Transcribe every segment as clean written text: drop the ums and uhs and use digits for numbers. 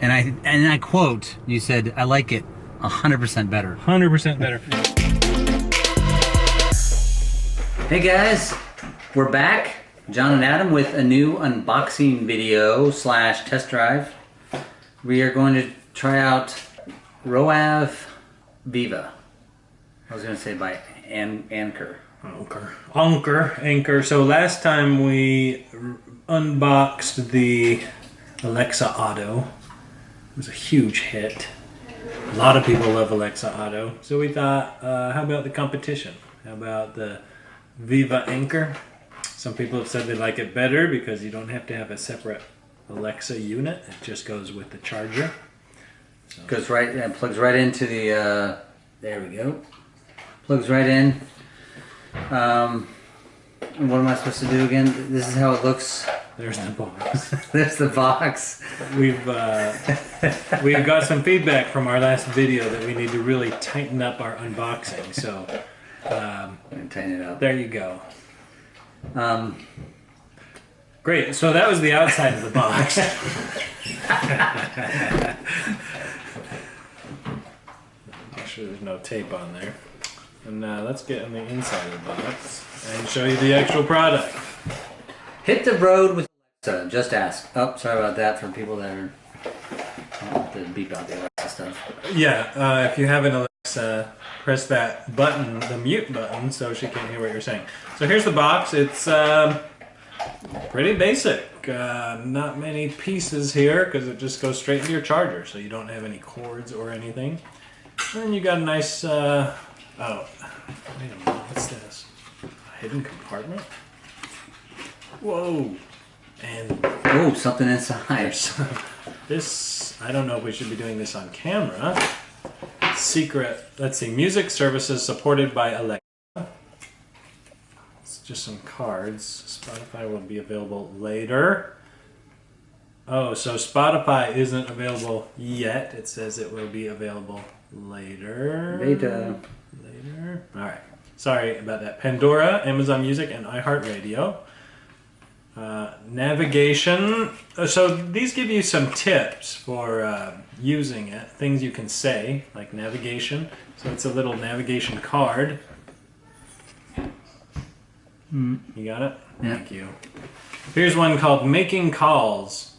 And I quote, you said, I like it 100% better. 100% better. Hey guys, we're back. John and Adam with a new unboxing video / test drive. We are going to try out Roav VIVA. I was going to say by Anker. Anker. So last time we unboxed the Alexa Auto. It was a huge hit. A lot of people love Alexa Auto. So we thought, how about the competition? How about the Viva Anker? Some people have said they like it better because you don't have to have a separate Alexa unit. It just goes with the charger. So. Goes right, it plugs right into the, there we go. Plugs right in. What am I supposed to do again? This is how it looks. There's the box. There's the box. We've got some feedback from our last video that we need to really tighten up our unboxing. So, tighten it up. There you go. Great. So that was the outside of the box. Make sure there's no tape on there. And let's get on the inside of the box and show you the actual product. Hit the road with Alexa. Just ask. Oh, sorry about that for people that are to beep out the Alexa stuff. Yeah, if you have an Alexa, press that button, the mute button, so she can't hear what you're saying. So here's the box. It's pretty basic. Not many pieces here because it just goes straight into your charger, so you don't have any cords or anything. And you got a nice, oh, wait a minute, what's this? A hidden compartment? Whoa. And oh, something inside. This, I don't know if we should be doing this on camera. Secret, let's see, music services supported by Alexa. It's just some cards. Spotify will be available later. Oh, so Spotify isn't available yet. It says it will be available later. Later. All right. Sorry about that. Pandora, Amazon Music, and iHeartRadio. Navigation. So these give you some tips for using it. Things you can say, like navigation. So it's a little navigation card. You got it? Yeah. Thank you. Here's one called Making Calls.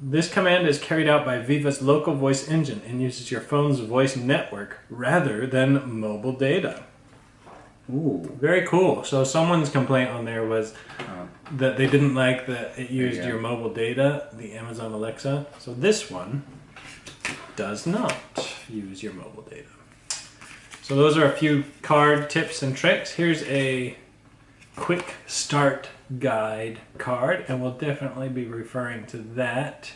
This command is carried out by Viva's local voice engine and uses your phone's voice network rather than mobile data. Ooh. Very cool. So someone's complaint on there was that they didn't like that it used your mobile data, the Amazon Alexa. So this one does not use your mobile data. So those are a few card tips and tricks. Here's a quick start guide card, and we'll definitely be referring to that.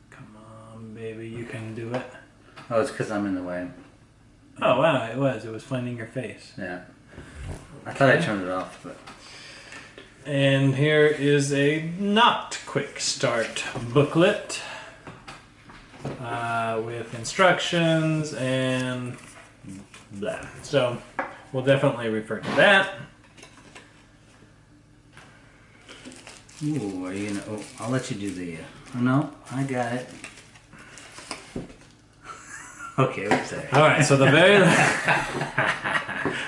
Come on, baby, you can do it. Oh, it's because I'm in the way. Oh, wow, it was finding your face. Yeah. I thought I turned it off, but... And here is a not quick start booklet with instructions and blah. So we'll definitely refer to that. Ooh, are you gonna... Oh, I'll let you do the... Oh, no, I got it. Okay, what's that? All right, so the very...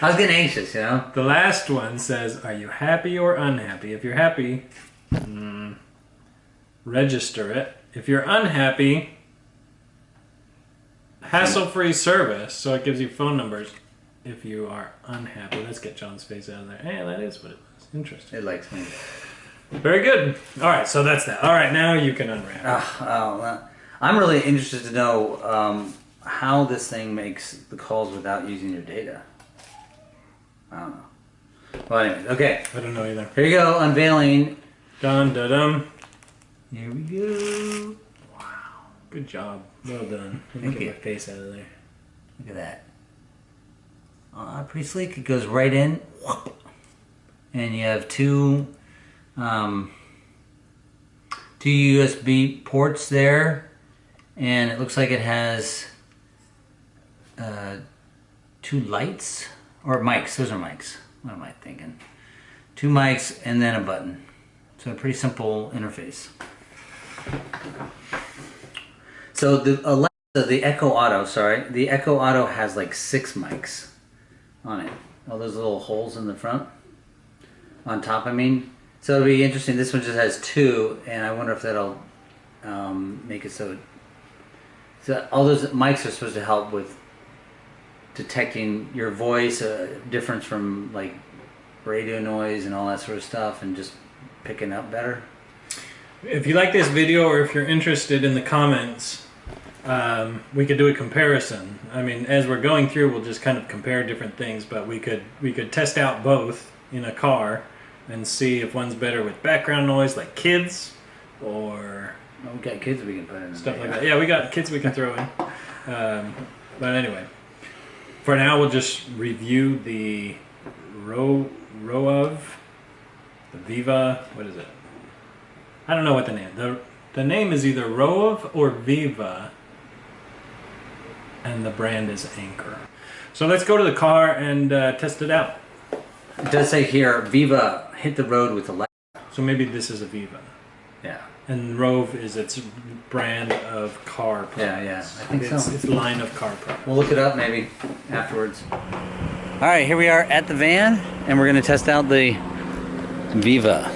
I was getting anxious, you know? The last one says, are you happy or unhappy? If you're happy, register it. If you're unhappy, hassle-free service. So it gives you phone numbers if you are unhappy. Let's get John's face out of there. Hey, that is what it was. Interesting. It likes me. Very good. All right, so that's that. All right, now you can unwrap. Well, I'm really interested to know how this thing makes the calls without using your data. I don't know. Well, anyways, okay. I don't know either. Here you go, unveiling. Dun dun dun. Here we go. Wow. Good job. Well done. Let me Thank get you. my face out of there. Look at that. Pretty sleek. It goes right in. And you have two USB ports there. And it looks like it has two lights. Or mics. Those are mics. What am I thinking? Two mics and then a button. So a pretty simple interface. So the Alexa, the Echo Auto, the Echo Auto has like 6 mics on it. All those little holes in the front, on top. I mean, so it'll be interesting. This one just has 2, and I wonder if that'll make it so. So all those mics are supposed to help with detecting your voice, difference from like radio noise and all that sort of stuff, and just picking up better. If you like this video, or if you're interested in the comments, we could do a comparison. I mean, as we're going through, we'll just kind of compare different things, but we could test out both in a car and see if one's better with background noise, like kids, or we got kids we can put in stuff like that. Yeah, we got kids we can throw in. But anyway, for now, we'll just review the Roav, the Viva. What is it? I don't know what the name. The name is either Roav or Viva, and the brand is Anker. So let's go to the car and test it out. It does say here, Viva hit the road with Alexa. So maybe this is a Viva. Yeah. And Roav is its brand of car products. Yeah, I think so. It's line of car products. We'll look it up maybe afterwards. All right, here we are at the van, and we're going to test out the Viva.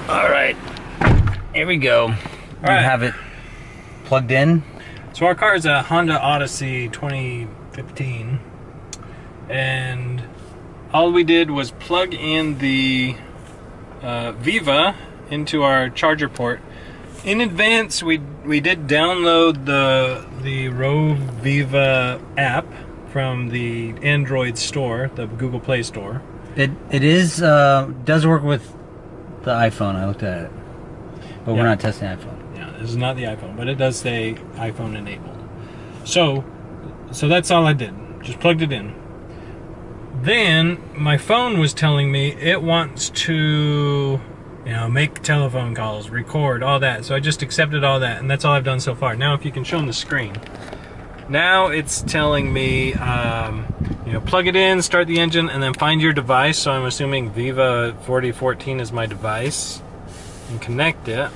All right, here we go. All right, have it plugged in. So our car is a Honda Odyssey 2015, and all we did was plug in the Viva into our charger port. In advance, we did download the Roav VIVA app from the Android store, the Google Play Store. It does work with the iPhone. I looked at it, but we're not testing iPhone. Yeah, this is not the iPhone, but it does say iPhone enabled. So that's all I did. Just plugged it in. Then my phone was telling me it wants to, make telephone calls, record, all that. So I just accepted all that, and that's all I've done so far. Now, if you can show them the screen. Now it's telling me, plug it in, start the engine, and then find your device. So I'm assuming Viva 4014 is my device, and connect it.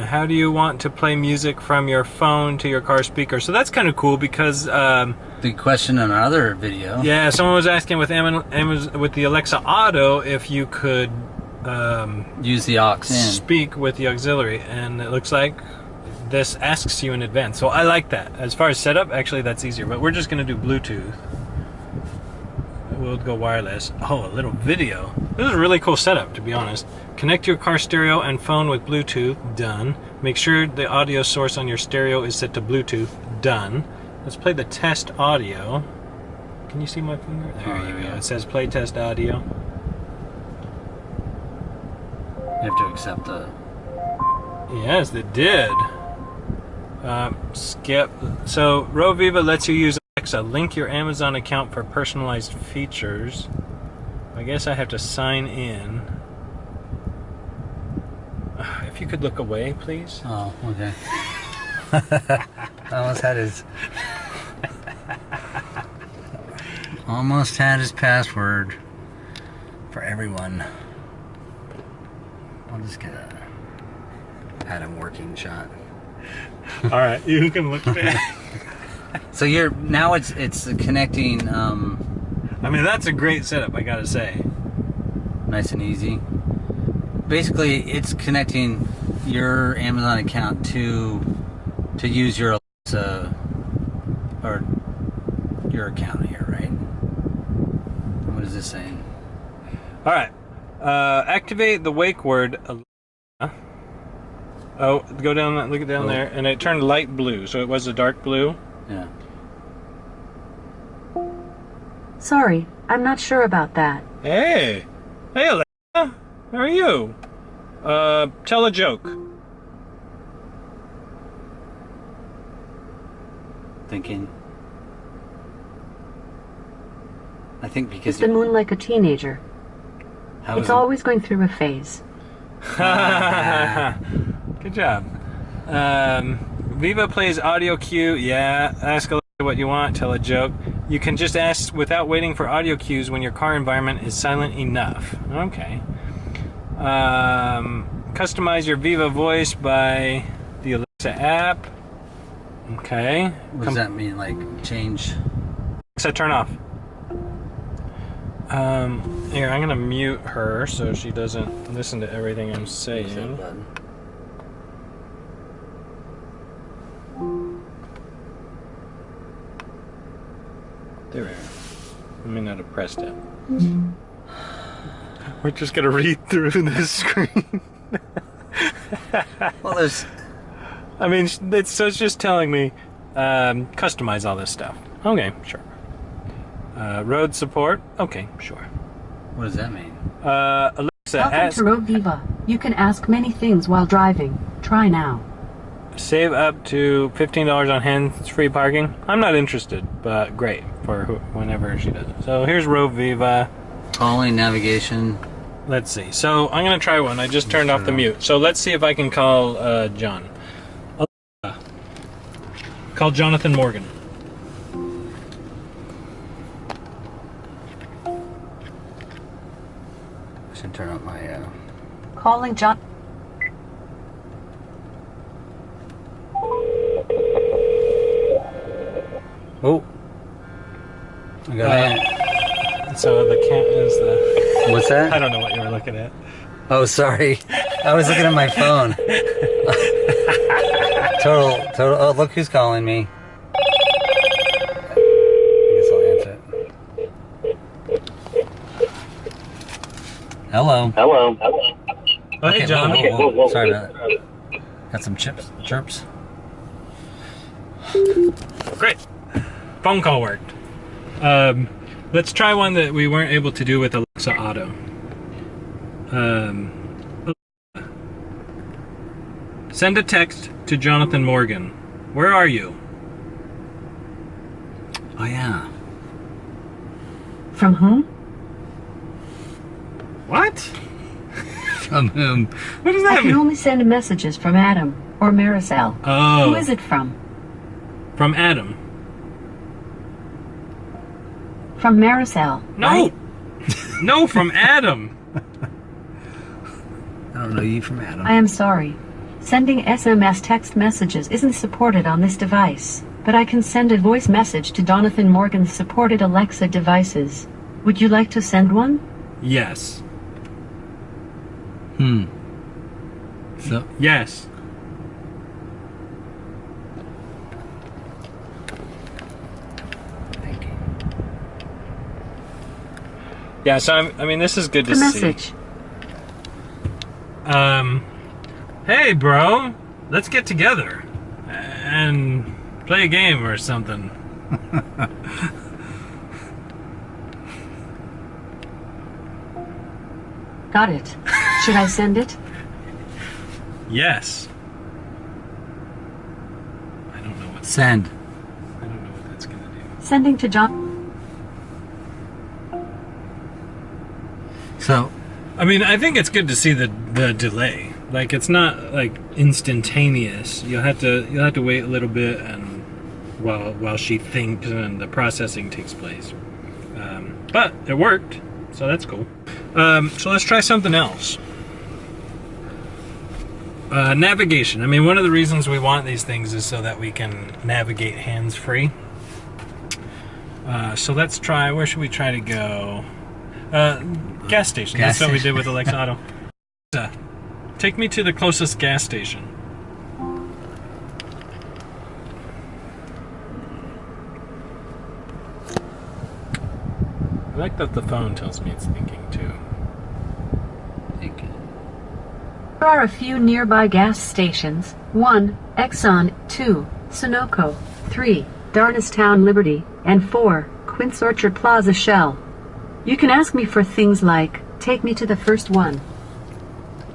How do you want to play music from your phone to your car speaker? So that's kind of cool because the question in our other video. Yeah, someone was asking with with the Alexa Auto if you could use the aux in. Speak with the auxiliary, and it looks like this asks you in advance. So I like that. As far as setup, actually that's easier. But we're just going to do Bluetooth. We'll go wireless. Oh, a little video. This is a really cool setup, to be honest. Connect your car stereo and phone with Bluetooth. Done. Make sure the audio source on your stereo is set to Bluetooth. Done. Let's play the test audio. Can you see my finger? There you go. It says play test audio. You have to accept the... Yes, it did. Skip. So, Roav VIVA lets you use Alexa. Link your Amazon account for personalized features. I guess I have to sign in. If you could look away, please. Oh, okay. Almost had his password for everyone. I'll just get a Adam working shot. All right, you can look there. So now it's connecting. I mean, that's a great setup, I gotta say. Nice and easy. Basically, it's connecting your Amazon account to use your Alexa or your account here, right? What is this saying? All right, activate the wake word. Oh, go down that. Look it down there, and it turned light blue. So it was a dark blue. Yeah. Sorry, I'm not sure about that. Hey, Alexa, how are you? Tell a joke. Thinking. I think because Is the moon like a teenager? It's always going through a phase. Good job. Viva plays audio cue. Yeah. Ask Alexa what you want. Tell a joke. You can just ask without waiting for audio cues when your car environment is silent enough. Okay. Customize your Viva voice by the Alexa app. Okay. What does that mean? Like change? Alexa, turn off. Here, I'm gonna mute her so she doesn't listen to everything I'm saying. There we are. I may not have pressed it. We're just gonna read through this screen. Well, there's. I mean, it's just telling me customize all this stuff. Okay, sure. Road support. Okay, sure. What does that mean? Welcome Alexa, to Roav VIVA. You can ask many things while driving. Try now. save up to $15 on hands-free parking. I'm not interested, but great for whenever she does it. So here's Roav VIVA. Calling, navigation. Let's see. So I'm gonna try one. I just turned off the mute. So let's see if I can call John. Call Jonathan Morgan. I should turn up my. Calling John. Oh. I got it. So the cat is the. What's that? I don't know what you were looking at. Oh, sorry. I was looking at my phone. Total. Oh, look who's calling me. I guess I'll answer it. Hello. Hello. Oh, hey, John. Whoa. Sorry about that. Got some chirps. Great. Phone call worked. Let's try one that we weren't able to do with Alexa Auto. Send a text to Jonathan Morgan. Where are you? Oh, yeah. From whom? What? From whom? What does I that can mean? only send messages from Adam or Maricel. Oh. Who is it from? From Adam. From Maricel. No. Right? No, from Adam. I don't know you from Adam. I am sorry. Sending SMS text messages isn't supported on this device, but I can send a voice message to Jonathan Morgan's supported Alexa devices. Would you like to send one? Yes. So, Yes. thank you. Yeah, so I mean, this is good to The see. message. Hey, bro, let's get together and play a game or something. Got it. Should I send it? Yes. I don't know what that's gonna do. Sending to John. So, I mean, I think it's good to see the delay. Like, it's not like instantaneous. You'll have to wait a little bit and while she thinks and the processing takes place. But it worked, so that's cool. So let's try something else. Navigation. I mean, one of the reasons we want these things is so that we can navigate hands-free. So let's try. Where should we try to go? Gas station. Gas That's what we station. did with Alexa Auto. Take me to the closest gas station. I like that the phone tells me it's thinking too. thank you. There are a few nearby gas stations. 1, Exxon. 2, Sunoco. 3, Darnestown Liberty. And 4, Quince Orchard Plaza Shell. You can ask me for things like, take me to the first one.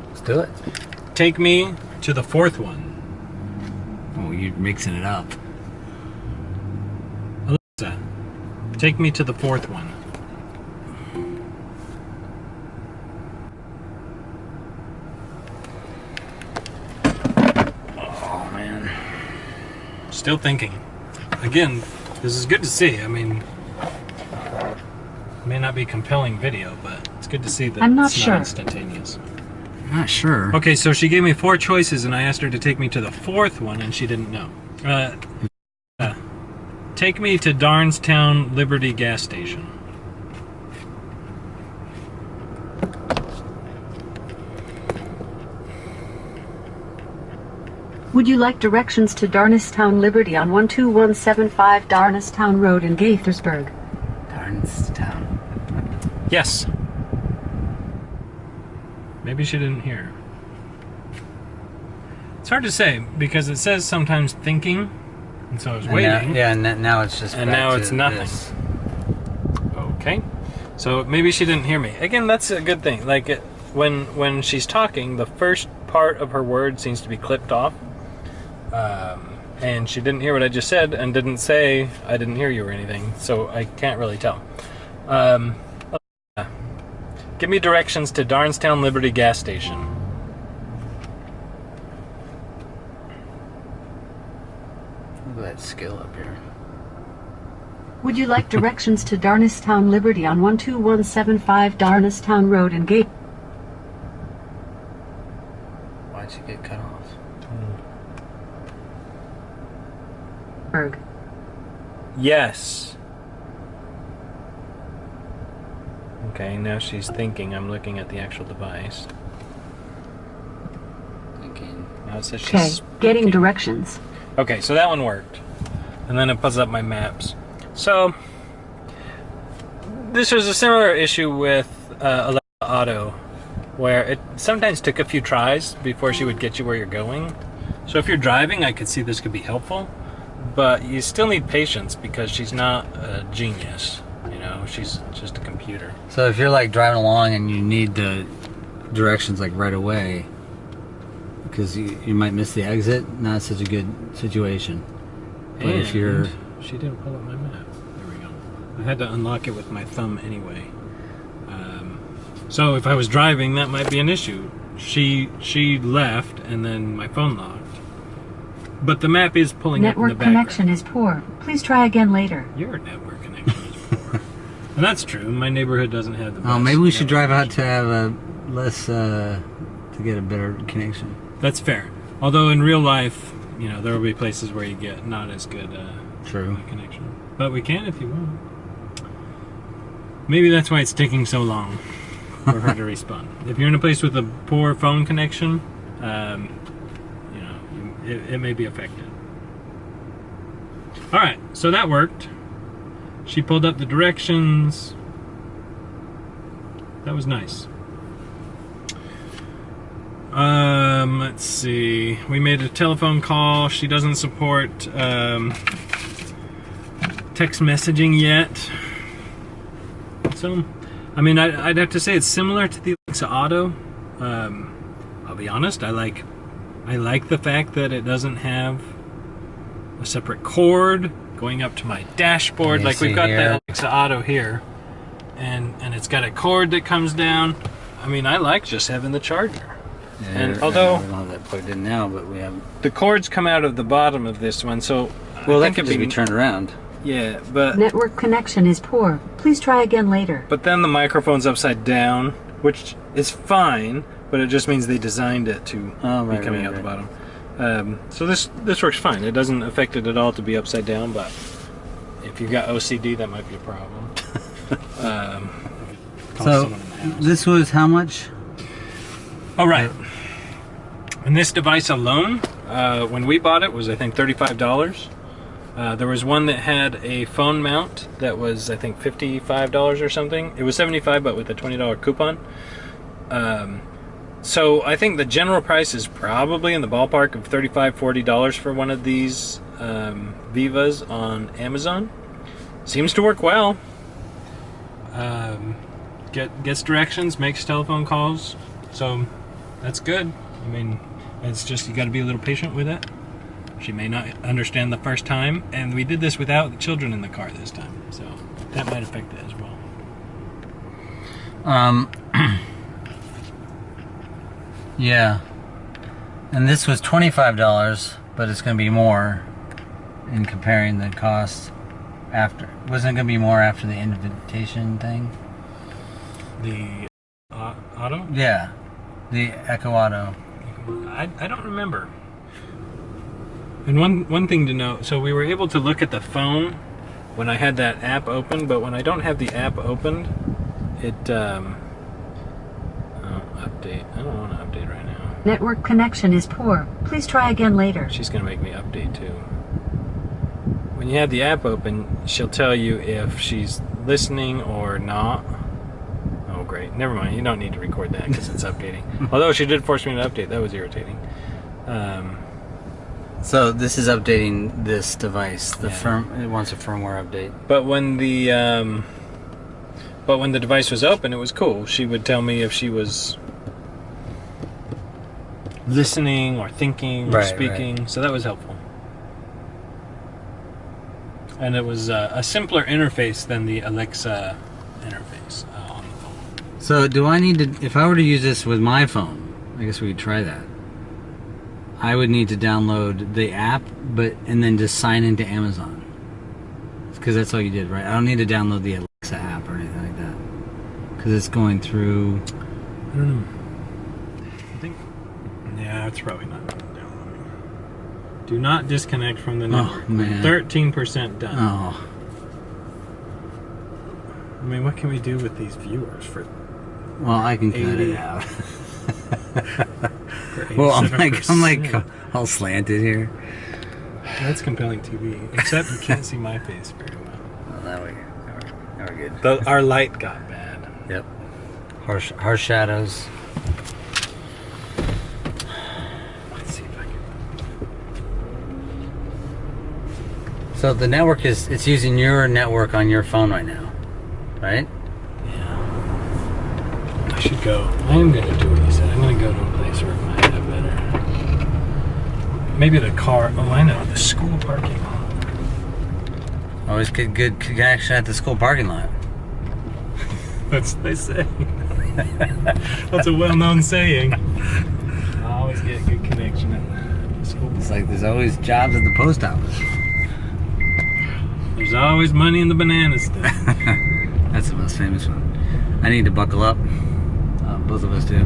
Let's do it. Take me to the fourth one. Oh, you're mixing it up. Alexa, take me to the fourth one. Oh, man. Still thinking. Again, this is good to see. I mean, may not be compelling video, but it's good to see that I'm not it's sure. not instantaneous. I'm not sure. Okay, so she gave me 4 choices, and I asked her to take me to the 4th one, and she didn't know. Take me to Darnestown Liberty gas station. Would you like directions to Darnestown Liberty on 12175 Darnestown Road in Gaithersburg? Darnestown. Yes. Maybe she didn't hear. It's hard to say because it says sometimes thinking, and so I was waiting. Now it's just. And back now to it's nothing. this. Okay. So maybe she didn't hear me. Again, that's a good thing. Like when she's talking, the first part of her word seems to be clipped off. And she didn't hear what I just said and didn't say I didn't hear you or anything, so I can't really tell. Give me directions to Darnestown Liberty gas station. Look at that skill up here. Would you like directions to Darnestown Liberty on 12175 Darnestown Road in Gaithersburg? Why'd you get cut off? Yes. Okay, now she's thinking. I'm looking at the actual device. Thinking. Now it says she's Okay, getting speaking. directions. Okay, so that one worked. And then it pulls up my maps. So, this was a similar issue with Alexa Auto, where it sometimes took a few tries before she would get you where you're going. So if you're driving, I could see this could be helpful, but you still need patience because she's not a genius. You know, she's just a computer. So if you're like driving along and you need the directions like right away, because you might miss the exit, not such a good situation. But And if you're... she didn't pull up my map. There we go. I had to unlock it with my thumb anyway. So if I was driving, that might be an issue. She left, and then my phone locked. But the map is pulling up in the Network background. connection is poor. Please try again later. Your network connection is poor. And that's true. My neighborhood doesn't have the best Oh, maybe we should network drive out connection. to have a less, to get a better connection. That's fair. Although in real life, you know, there will be places where you get not as good True. connection. But we can if you want. Maybe that's why it's taking so long for her to respond. If you're in a place with a poor phone connection, you know, it may be affected. All right, so that worked. She pulled up the directions. That was nice. Let's see. We made a telephone call. She doesn't support text messaging yet. So, I mean, I'd have to say it's similar to the Alexa Auto. I'll be honest. I like the fact that it doesn't have a separate cord going up to my dashboard. You Like we've see got here. the Alexa Auto here, and it's got a cord that comes down. I mean, I like just having the charger. Yeah, And although- we don't have that plugged in now, but we have... The cords come out of the bottom of this one, so Well, I that think could just be turned around. Yeah, but Network connection is poor. Please try again later. then the microphone's upside down, which is fine, but it just means they designed it to Right, be coming right, out the right. bottom. So this works fine. It doesn't affect it at all to be upside down, but if you've got OCD, that might be a problem. Call So, someone in the house. this was how much? All right. And this device alone, when we bought it, was I think $35. There was one that had a phone mount that was I think $55 or something. It was $75, but with a $20 coupon. So I think the general price is probably in the ballpark of $35, $40 for one of these Vivas on Amazon. Seems to work well. Gets directions, makes telephone calls, so that's good. I mean, it's just you got to be a little patient with it. She may not understand the first time, and we did this without the children in the car this time, so that might affect it as well. Yeah. And this was $25, but it's going to be more in comparing the cost after. Wasn't it going to be more after the invitation thing? The Auto? Yeah, the Echo Auto. I don't remember. And one thing to note, so we were able to look at the phone when I had that app open, but when I don't have the app opened, it update. I don't want to update right now. Network connection is poor. Please try again later. She's gonna make me update too. When you have the app open, she'll tell you if she's listening or not. Oh great, never mind, you don't need to record that because it's updating. Although she did force me to update, that was irritating. So this is updating this device. It wants a firmware update. But when the device was open, it was cool. She would tell me if she was listening or thinking or speaking, right. So that was helpful. And it was a simpler interface than the Alexa interface on the phone. So do I need to, if I were to use this with my phone, I guess we could try that. I would need to download the app, and then just sign into Amazon. Because that's all you did, right? I don't need to download the Alexa app or anything like that. Because it's going through... I don't know. I think... Yeah, it's probably not downloading. Do not disconnect from the network. Oh, man. 13% done. Oh. I mean, what can we do with these viewers for... Well, I can cut it out. Well, I'm like all slanted here. That's compelling TV, except you can't see my face very well. Well, now we're good. Our light got bad. Yep. Harsh shadows. Let's see if I can. So the network it's using your network on your phone right now, right? Yeah. I should go. I am going to do what you said. I'm going to go to a place where it might have better. Maybe the car. Oh, I know. The school parking lot. Always get good connection at the school parking lot. That's what they say. That's a well-known saying. I always get good connection at the school. It's like there's always jobs at the post office. There's always money in the banana stand. That's the most famous one. I need to buckle up. Both of us do.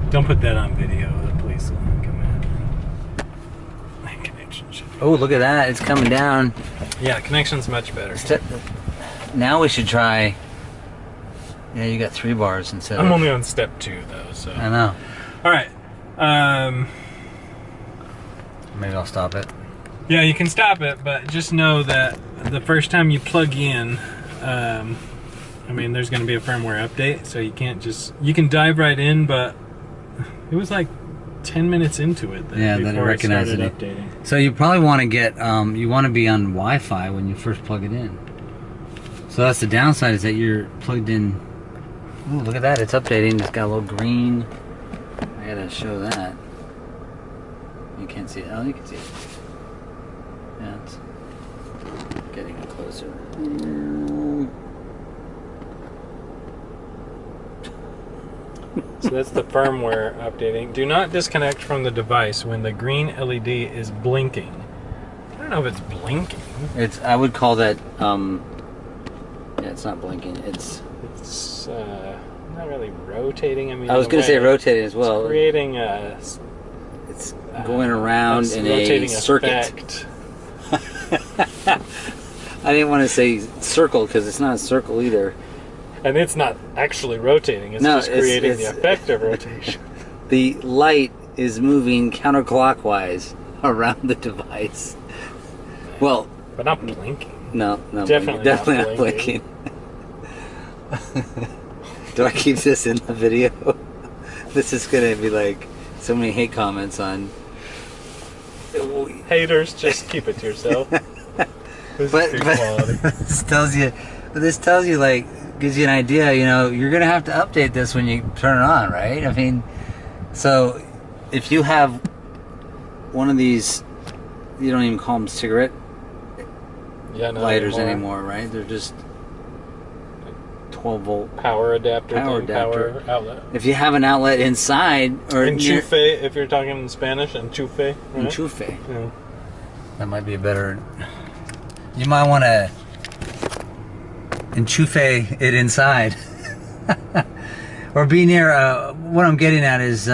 Don't put that on video. The police will come in. My connection should be. Oh, look at that. It's coming down. Yeah, connection's much better. Now we should try... Yeah, you got 3 bars instead I'm only on step 2, though, so... I know. Alright. Maybe I'll stop it. Yeah, you can stop it, but just know that the first time you plug in... I mean, there's going to be a firmware update, so you can't just... You can dive right in, but it was like 10 minutes into it that it recognized it. Updating. So you probably want to get... you want to be on Wi-Fi when you first plug it in. So that's the downside, is that you're plugged in... Ooh, look at that. It's updating. It's got a little green. I got to show that. You can't see it. Oh, you can see it. Yeah, it's getting closer. So that's the firmware updating. Do not disconnect from the device when the green LED is blinking. I don't know if it's blinking. I would call that, yeah, it's not blinking. It's not really rotating. I mean, I was going to say rotating as well. It's creating it's going around in a circuit. I didn't want to say circle because it's not a circle either. And it's not actually rotating. It's just creating the effect of rotation. The light is moving counterclockwise around the device. Well, but not blinking. No, definitely not blinking. Do I keep this in the video? This is gonna be like so many hate comments on. Haters, just keep it to yourself. But this tells you, like, gives you an idea. You know, you're gonna have to update this when you turn it on, right? I mean, so if you have one of these, you don't even call them cigarette lighters anymore, right? They're just 12-volt power adapter. Power outlet. If you have an outlet inside, or enchufe, if you're talking in Spanish, enchufe. Right? Enchufe. Yeah. That might be a better. You might want to enchufe it inside. Or be near, what I'm getting at is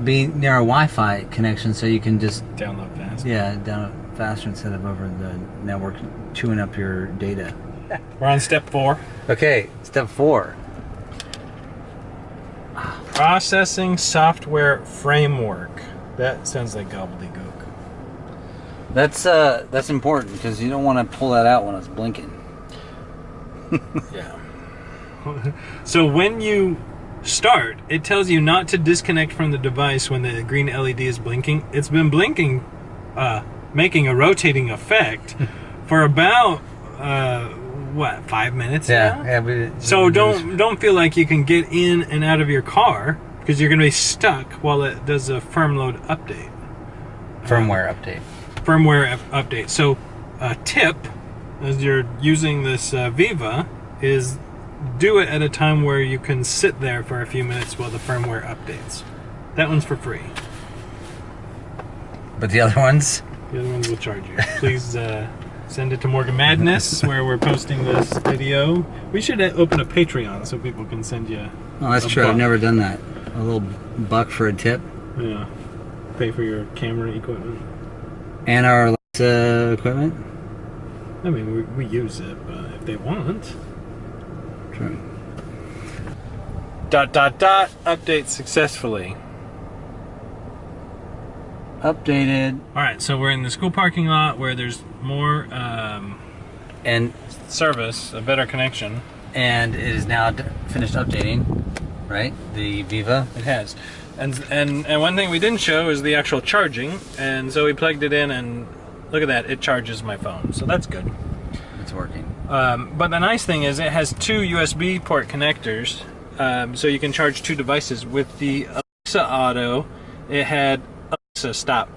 be near a Wi-Fi connection so you can just Download fast. Yeah, download faster instead of over the network chewing up your data. We're on step 4. Okay, step 4. Processing software framework. That sounds like gobbledygook. That's important because you don't want to pull that out when it's blinking. Yeah. So when you start, it tells you not to disconnect from the device when the green LED is blinking. It's been blinking, making a rotating effect for about 5 minutes now? Yeah. So don't feel like you can get in and out of your car because you're going to be stuck while it does a firmware update. Firmware update. Firmware update. So a tip as you're using this Viva is do it at a time where you can sit there for a few minutes while the firmware updates. That one's for free. But the other ones? The other ones will charge you. Please send it to Morgan Madness where we're posting this video. We should open a Patreon so people can send you. Oh, that's true. I've never done that. A little buck for a tip. Yeah. Pay for your camera equipment. And our Alexa equipment. I mean, we use it, but if they want. True. ... Update successfully. Updated. Alright, so we're in the school parking lot where there's more And service, a better connection. And it is now finished updating, right? The Viva. It has. And one thing we didn't show is the actual charging. And so we plugged it in and look at that, it charges my phone. So that's good. It's working. But the nice thing is it has 2 USB port connectors. So you can charge 2 devices. With the Alexa Auto, it had Alexa stop.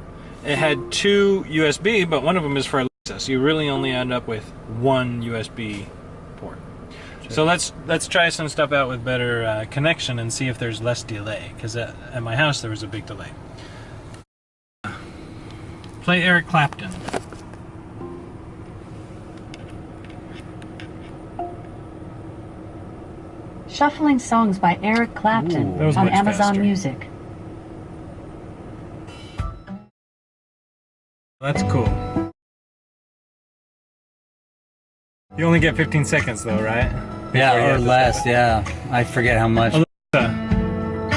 It had 2 USB, but one of them is for Alexa. So you really only end up with 1 USB port. So let's try some stuff out with better connection and see if there's less delay. Because at my house there was a big delay. Play Eric Clapton. Shuffling songs by Eric Clapton That was on much Amazon faster. Music. That's cool. You only get 15 seconds though, right? Before you Yeah, or have to less. stop it. Yeah, I forget how much.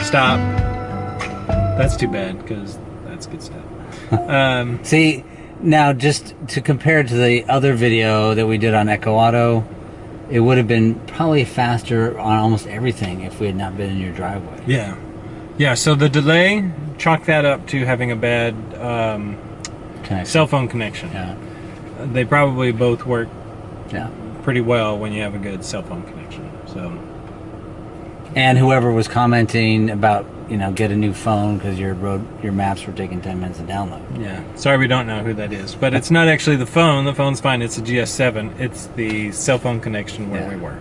Stop. That's too bad because that's good stuff. See, now just to compare to the other video that we did on Echo Auto, it would have been probably faster on almost everything if we had not been in your driveway. Yeah. Yeah, so the delay, chalk that up to having a bad cell phone connection. Yeah. They probably both work Yeah. pretty well when you have a good cell phone connection. So. And whoever was commenting about, get a new phone because your maps were taking 10 minutes to download. Yeah, sorry we don't know who that is, but it's not actually the phone. The phone's fine. It's a GS7. It's the cell phone connection where we were.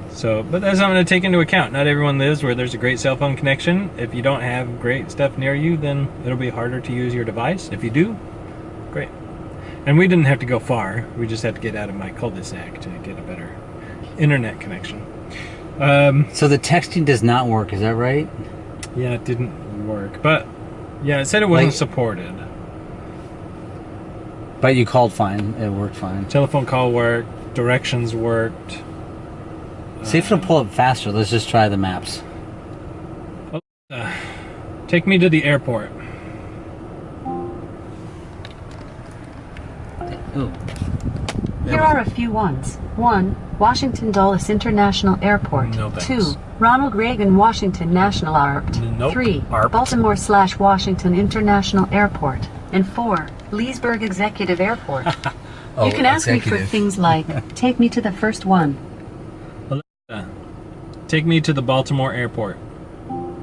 So, but that's something to take into account. Not everyone lives where there's a great cell phone connection. If you don't have great stuff near you, then it'll be harder to use your device. If you do, great. And we didn't have to go far. We just had to get out of my cul-de-sac to get a better internet connection. So the texting does not work, is that right? Yeah, it didn't work, but yeah, it said it wasn't supported. But you called fine. It worked fine. Telephone call worked. Directions worked. See if it'll pull up faster. Let's just try the maps. Take me to the airport. Ooh. Here are a few ones. 1. Washington Dulles International Airport. No thanks. 2. Ronald Reagan Washington National Airport. Nope. 3. Arp. Baltimore/Washington International Airport. And 4. Leesburg Executive Airport. You can ask me for things like, take me to the first one. Take me to the Baltimore airport. Oh,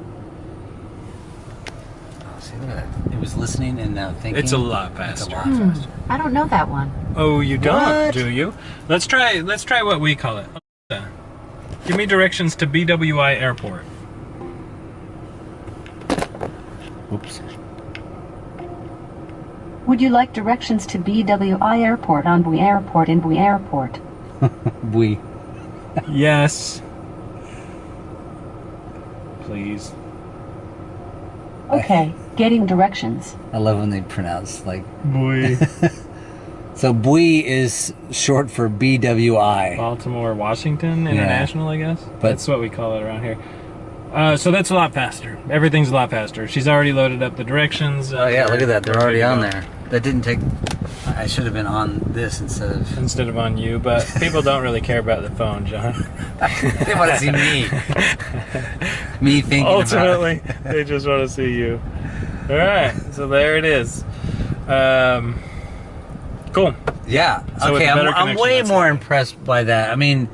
see, look at that. It was listening and now thinking. It's a lot It's a faster. lot faster. I don't know that one. Oh, you don't, What? do you? Let's try what we call it. Give me directions to BWI Airport. Oops. Would you like directions to BWI Airport on Bui Airport in Bui Airport? We. Yes. Please. Okay, getting directions. I love when they pronounce like. Boy. So Bui is short for BWI. Baltimore, Washington International, I guess. But- That's what we call it around here. So that's a lot faster. Everything's a lot faster. She's already loaded up the directions. Oh yeah, look at that. They're We're already good to on go. there. That didn't take. I should have been on this instead of. On you, but people don't really care about the phone, John. They want to see me. Me thinking Ultimately, about it. they just want to see you. All right, so there it is. Cool. Yeah. So with Okay, a better I'm connection, way that's more fine. impressed by that. I mean,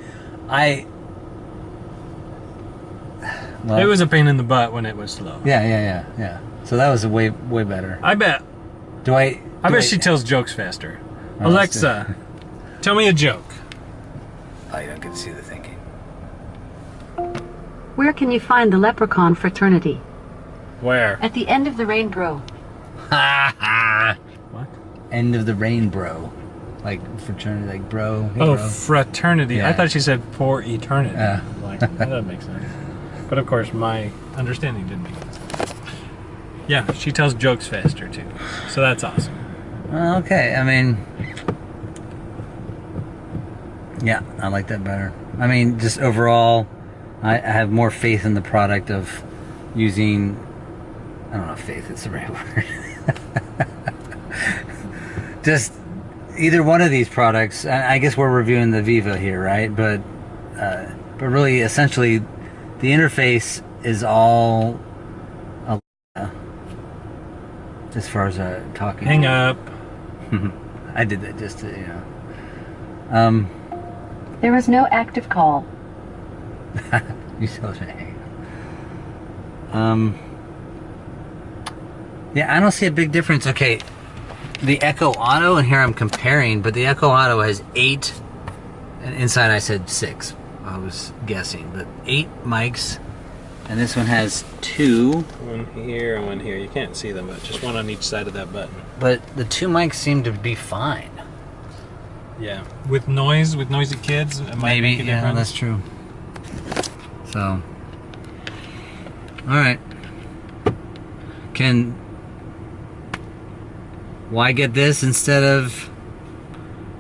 well, It was a pain in the butt when it was slow. Yeah. So that was way better. I bet. I bet she tells jokes faster. Oh, let's Alexa, tell me a joke. Oh, you don't get to see the thinking. Where can you find the leprechaun fraternity? Where? At the end of the rainbow. What? End of the rain, bro. Like fraternity, like bro. Hey, Oh, bro. fraternity. Yeah. I thought she said for eternity. Yeah. Like, that makes sense. But of course, my understanding didn't make sense. Yeah, she tells jokes faster too. So that's awesome. Okay, I mean, yeah, I like that better. I mean, just overall, I have more faith in the product of using. I don't know if faith is the right word. Just either one of these products. I guess we're reviewing the Viva here, right? But really, essentially, the interface is all as far as talking. Hang up. I did that just to, There is no active call. You still should hang up. Yeah, I don't see a big difference. Okay, the Echo Auto, and here I'm comparing, but the Echo Auto has 8, and inside I said 6. I was guessing, but 8 mics, and this one has 2. One here and one here. You can't see them, but just one on each side of that button. But the 2 mics seem to be fine. Yeah. With noise, with noisy kids, it might Maybe, make a yeah, difference. that's true. So, alright. Why get this instead of,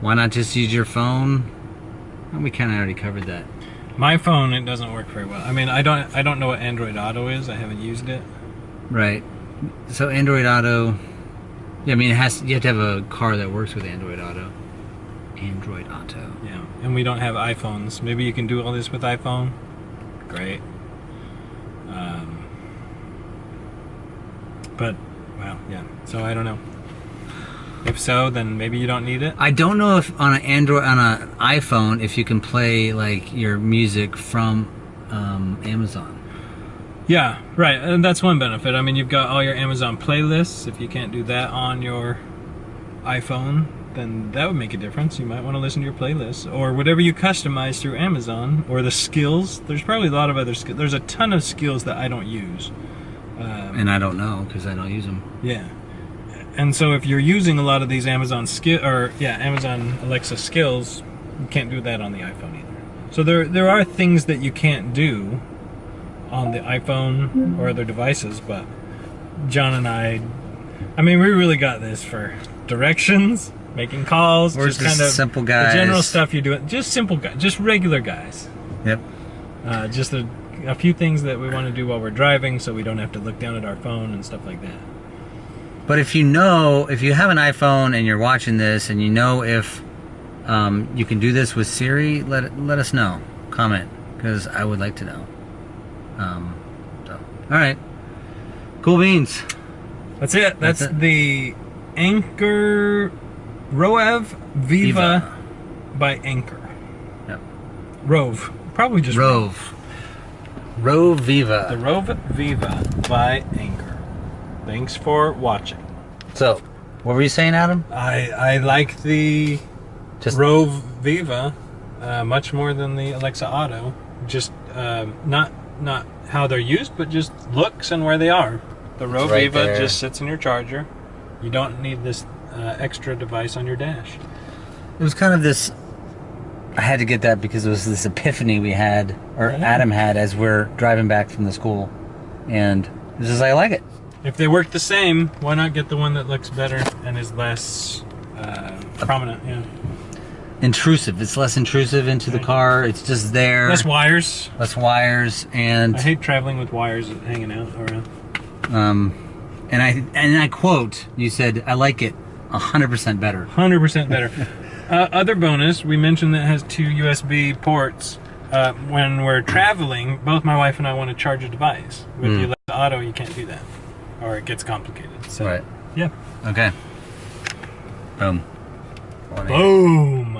why not just use your phone? Well, we kind of already covered that. My phone, it doesn't work very well. I mean, I don't know what Android Auto is. I haven't used it. Right. So Android Auto, yeah, I mean, you have to have a car that works with Android Auto. Android Auto. Yeah. And we don't have iPhones. Maybe you can do all this with iPhone. Great. But, well, yeah. So I don't know. If so, then maybe you don't need it. I don't know if on an iPhone, if you can play like your music from Amazon. Yeah, right. And that's one benefit. I mean, you've got all your Amazon playlists. If you can't do that on your iPhone, then that would make a difference. You might want to listen to your playlists or whatever you customize through Amazon, or the skills. There's probably a lot of other skills. There's a ton of skills that I don't use. And I don't know because I don't use them. Yeah. And so if you're using a lot of these Amazon Amazon Alexa skills, you can't do that on the iPhone either. So there are things that you can't do on the iPhone or other devices, but John and I mean, we really got this for directions, making calls, We're just kind of simple guys. The general stuff you do. Just simple guys, just regular guys. Yep. Just a few things that we want to do while we're driving, so we don't have to look down at our phone and stuff like that. But if you have an iPhone and you're watching this and you know if you can do this with Siri, let us know. Comment, because I would like to know. All right. Cool beans. That's it. That's it. the Anker Roav VIVA by Anker. Yep. Roav. Probably just Roav The VIVA. Roav VIVA by Anker. Thanks for watching. So, what were you saying, Adam? I like the Roav VIVA much more than the Alexa Auto. Just not how they're used, but just looks and where they are. The Roav right VIVA there. just sits in your charger. You don't need this extra device on your dash. It was kind of this. I had to get that because it was this epiphany we had, or Adam had, as we're driving back from the school, and it was just I like it. If they work the same, why not get the one that looks better and is less prominent? Yeah. Intrusive. It's less intrusive into the car. It's just there. Less wires. Less wires, and I hate traveling with wires hanging out around. And I quote, you said, I like it 100% better. 100% better. Other bonus, we mentioned that it has 2 USB ports. When we're traveling, both my wife and I want to charge a device. With the Alexa Auto, you can't do that, or it gets complicated. So, right. yeah. Okay. Boom. Boom.